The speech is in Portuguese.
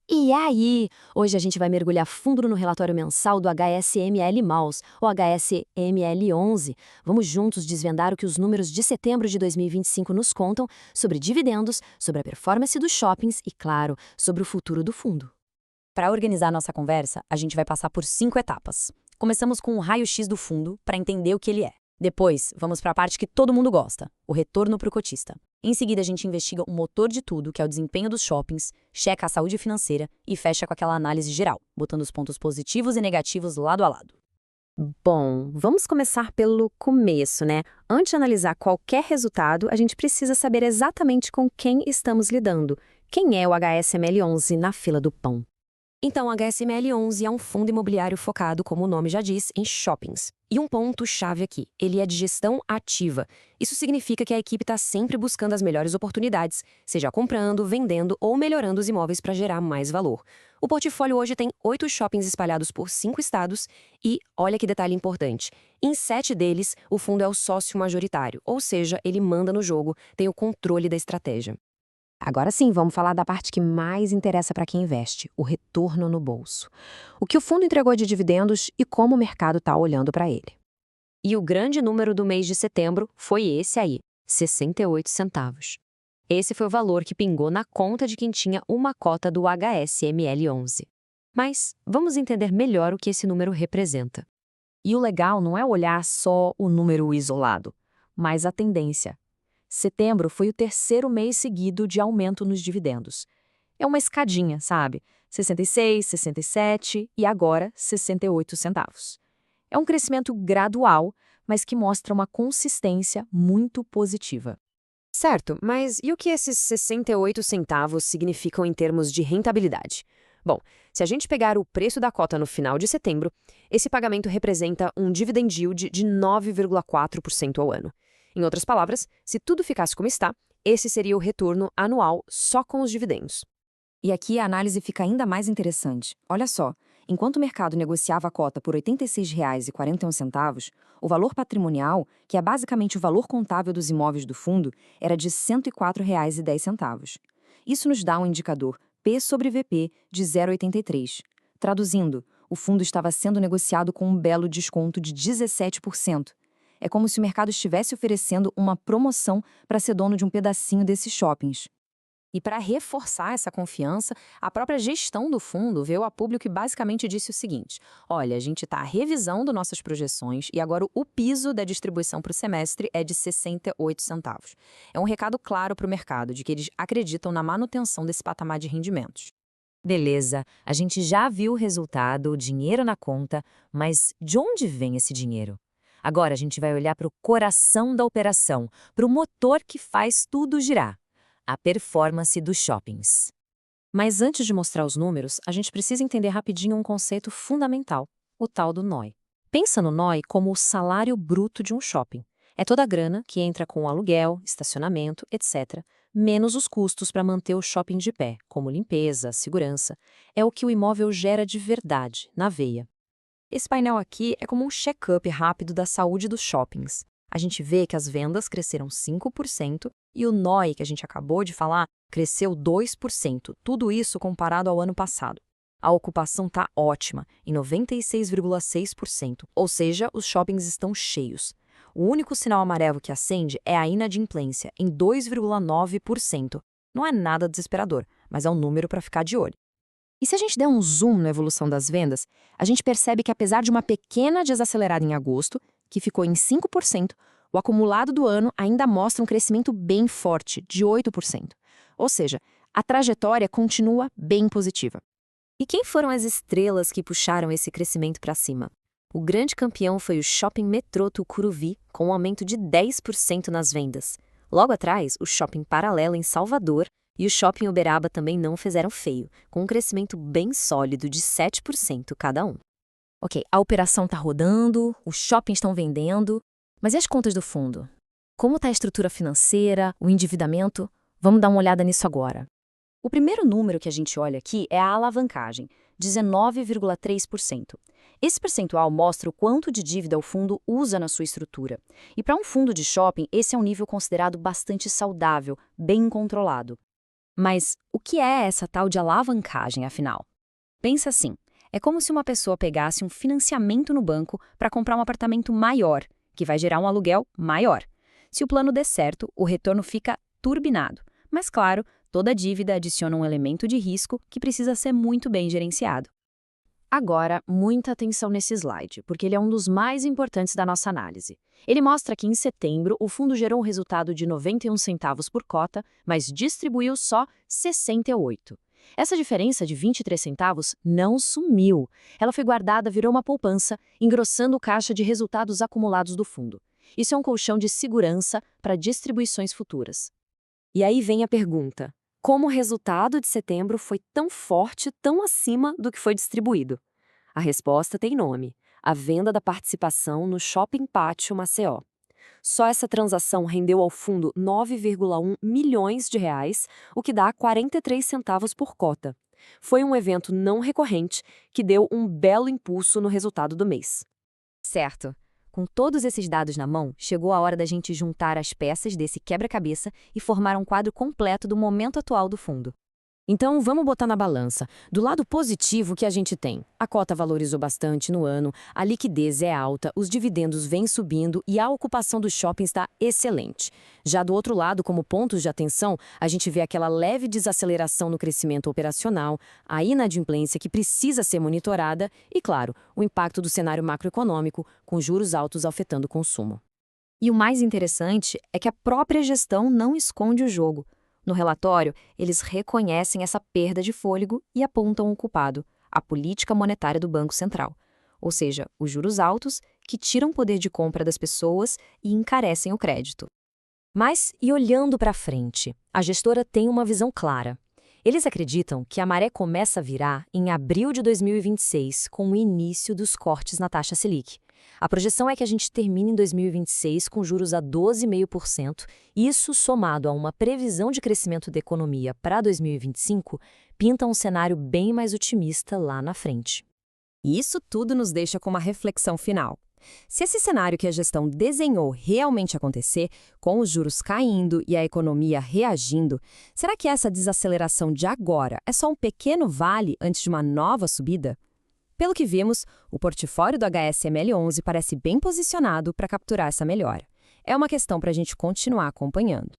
E aí, hoje a gente vai mergulhar fundo no relatório mensal do HSML Maus, o HSML11. Vamos juntos desvendar o que os números de setembro de 2025 nos contam sobre dividendos, sobre a performance dos shoppings e, claro, sobre o futuro do fundo. Para organizar nossa conversa, a gente vai passar por 5 etapas. Começamos com o raio-x do fundo, para entender o que ele é. Depois, vamos para a parte que todo mundo gosta, o retorno para o cotista. Em seguida, a gente investiga o motor de tudo, que é o desempenho dos shoppings, checa a saúde financeira e fecha com aquela análise geral, botando os pontos positivos e negativos lado a lado. Bom, vamos começar pelo começo, né? Antes de analisar qualquer resultado, a gente precisa saber exatamente com quem estamos lidando. Quem é o HSML11 na fila do pão? Então, o HSML11 é um fundo imobiliário focado, como o nome já diz, em shoppings. E um ponto-chave aqui, ele é de gestão ativa. Isso significa que a equipe está sempre buscando as melhores oportunidades, seja comprando, vendendo ou melhorando os imóveis para gerar mais valor. O portfólio hoje tem 8 shoppings espalhados por 5 estados e, olha que detalhe importante, em 7 deles, o fundo é o sócio majoritário, ou seja, ele manda no jogo, tem o controle da estratégia. Agora sim, vamos falar da parte que mais interessa para quem investe, o retorno no bolso. O que o fundo entregou de dividendos e como o mercado está olhando para ele. E o grande número do mês de setembro foi esse aí, 68 centavos. Esse foi o valor que pingou na conta de quem tinha uma cota do HSML11. Mas vamos entender melhor o que esse número representa. E o legal não é olhar só o número isolado, mas a tendência. Setembro foi o terceiro mês seguido de aumento nos dividendos. É uma escadinha, sabe? 66, 67 e agora 68 centavos. É um crescimento gradual, mas que mostra uma consistência muito positiva. Certo, mas e o que esses 68 centavos significam em termos de rentabilidade? Bom, se a gente pegar o preço da cota no final de setembro, esse pagamento representa um dividend yield de 9,4% ao ano. Em outras palavras, se tudo ficasse como está, esse seria o retorno anual só com os dividendos. E aqui a análise fica ainda mais interessante. Olha só, enquanto o mercado negociava a cota por R$ 86,41, o valor patrimonial, que é basicamente o valor contábil dos imóveis do fundo, era de R$ 104,10. Isso nos dá um indicador P sobre VP de 0,83. Traduzindo, o fundo estava sendo negociado com um belo desconto de 17%. É como se o mercado estivesse oferecendo uma promoção para ser dono de um pedacinho desses shoppings. E para reforçar essa confiança, a própria gestão do fundo veio a público e basicamente disse o seguinte: olha, a gente está revisando nossas projeções e agora o piso da distribuição para o semestre é de 68 centavos. É um recado claro para o mercado de que eles acreditam na manutenção desse patamar de rendimentos. Beleza, a gente já viu o resultado, o dinheiro na conta, mas de onde vem esse dinheiro? Agora a gente vai olhar para o coração da operação, para o motor que faz tudo girar. A performance dos shoppings. Mas antes de mostrar os números, a gente precisa entender rapidinho um conceito fundamental, o tal do NOI. Pensa no NOI como o salário bruto de um shopping. É toda a grana que entra com o aluguel, estacionamento, etc., menos os custos para manter o shopping de pé, como limpeza, segurança. É o que o imóvel gera de verdade, na veia. Esse painel aqui é como um check-up rápido da saúde dos shoppings. A gente vê que as vendas cresceram 5% e o NOI, que a gente acabou de falar, cresceu 2%, tudo isso comparado ao ano passado. A ocupação está ótima, em 96,6%, ou seja, os shoppings estão cheios. O único sinal amarelo que acende é a inadimplência, em 2,9%. Não é nada desesperador, mas é um número para ficar de olho. E se a gente der um zoom na evolução das vendas, a gente percebe que apesar de uma pequena desacelerada em agosto, que ficou em 5%, o acumulado do ano ainda mostra um crescimento bem forte, de 8%. Ou seja, a trajetória continua bem positiva. E quem foram as estrelas que puxaram esse crescimento para cima? O grande campeão foi o Shopping Metrô Tucuruvi, com um aumento de 10% nas vendas. Logo atrás, o Shopping Paralelo em Salvador e o Shopping Uberaba também não fizeram feio, com um crescimento bem sólido de 7% cada um. Ok, a operação está rodando, os shoppings estão vendendo, mas e as contas do fundo? Como está a estrutura financeira, o endividamento? Vamos dar uma olhada nisso agora. O primeiro número que a gente olha aqui é a alavancagem, 19,3%. Esse percentual mostra o quanto de dívida o fundo usa na sua estrutura. E para um fundo de shopping, esse é um nível considerado bastante saudável, bem controlado. Mas o que é essa tal de alavancagem, afinal? Pensa assim, é como se uma pessoa pegasse um financiamento no banco para comprar um apartamento maior, que vai gerar um aluguel maior. Se o plano der certo, o retorno fica turbinado. Mas claro, toda dívida adiciona um elemento de risco que precisa ser muito bem gerenciado. Agora, muita atenção nesse slide, porque ele é um dos mais importantes da nossa análise. Ele mostra que em setembro o fundo gerou um resultado de 91 centavos por cota, mas distribuiu só 68. Essa diferença de 23 centavos não sumiu. Ela foi guardada, virou uma poupança, engrossando o caixa de resultados acumulados do fundo. Isso é um colchão de segurança para distribuições futuras. E aí vem a pergunta: como o resultado de setembro foi tão forte, tão acima do que foi distribuído? A resposta tem nome: a venda da participação no Shopping Pátio Maceió. Só essa transação rendeu ao fundo 9,1 milhões de reais, o que dá 43 centavos por cota. Foi um evento não recorrente que deu um belo impulso no resultado do mês. Certo. Com todos esses dados na mão, chegou a hora da gente juntar as peças desse quebra-cabeça e formar um quadro completo do momento atual do fundo. Então, vamos botar na balança. Do lado positivo que a gente tem, a cota valorizou bastante no ano, a liquidez é alta, os dividendos vêm subindo e a ocupação do shopping está excelente. Já do outro lado, como pontos de atenção, a gente vê aquela leve desaceleração no crescimento operacional, a inadimplência que precisa ser monitorada e, claro, o impacto do cenário macroeconômico, com juros altos afetando o consumo. E o mais interessante é que a própria gestão não esconde o jogo. No relatório, eles reconhecem essa perda de fôlego e apontam o culpado, a política monetária do Banco Central, ou seja, os juros altos que tiram o poder de compra das pessoas e encarecem o crédito. Mas, e olhando para frente, a gestora tem uma visão clara. Eles acreditam que a maré começa a virar em abril de 2026, com o início dos cortes na taxa Selic. A projeção é que a gente termine em 2026 com juros a 12,5%, e isso somado a uma previsão de crescimento da economia para 2025, pinta um cenário bem mais otimista lá na frente. E isso tudo nos deixa com uma reflexão final. Se esse cenário que a gestão desenhou realmente acontecer, com os juros caindo e a economia reagindo, será que essa desaceleração de agora é só um pequeno vale antes de uma nova subida? Pelo que vimos, o portfólio do HSML11 parece bem posicionado para capturar essa melhora. É uma questão para a gente continuar acompanhando.